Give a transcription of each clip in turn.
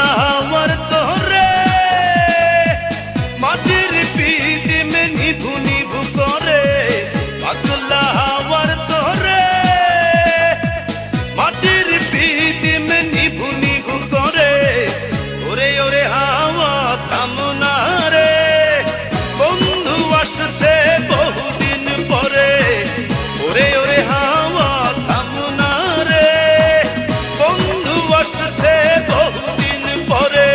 পাতলা আমার তোরে মাটির পিদিমে নিভু নিভু করে, পাতলা আমার তোরে মাটির পিদিমে নিভু নিভু করে। ওরে ওরে হাওয়া থামো না রে, বন্ধু আসছে বহুদিন পরে। ওরে ওরে হাওয়া থামো না রে, বন্ধু আসছে বহুদিন পরে।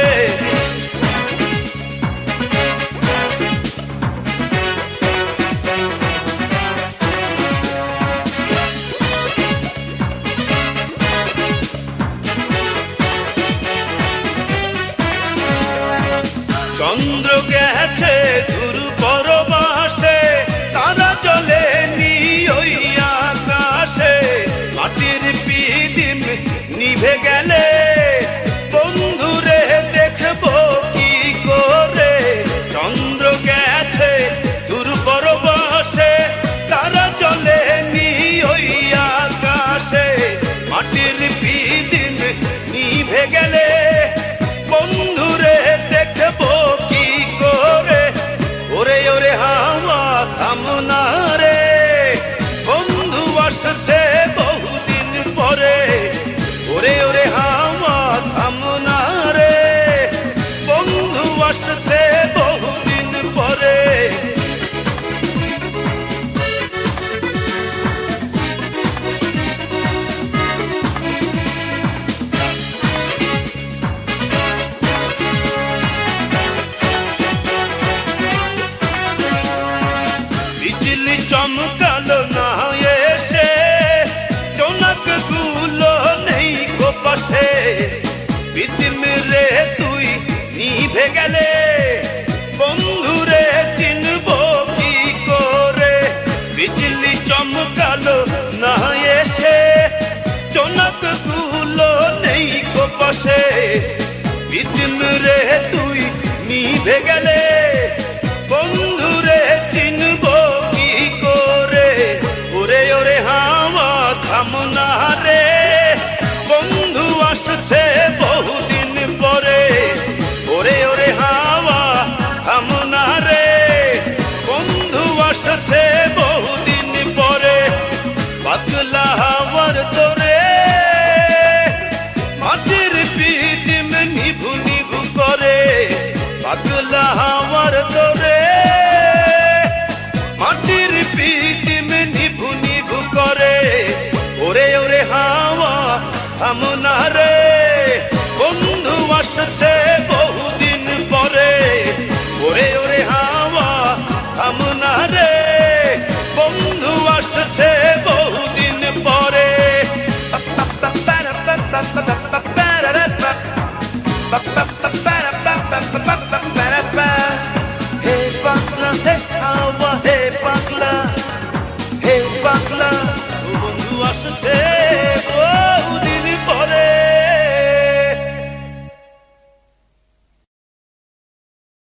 চন্দ্র গেছে দূর পরবাসে, তারা চলে নি ওই আকাশে। মাটির পিদিম নিভে গেলে বন্ধুরে দেখবো কি করে। চন্দ্র গেছে দূর পরবাসে, তারা চলে নি ওই আকাশে। মাটির পিদিম নিভে গেলে বন্ধুরে দেখবো কি করে। ওরে ওরে হাওয়া থামো না রে, বন্ধু আসছে বহুদিন পরে। ওরে ওরে হাওয়া থামো না রে, বন্ধু আসছে বহুদিন পরে। বিজলি চমকালো না এসে, জোনাক গুলো নেই গো পাশে। পিদিম রে তুই নিভে গেলে বন্ধুরে চিনবো কি করে। বিজলি চমকালো না এসে, জোনাক গুলো নেই গো পাশে। পিদিম রে তুই নিভে গেলে বন্ধুরে চিনবো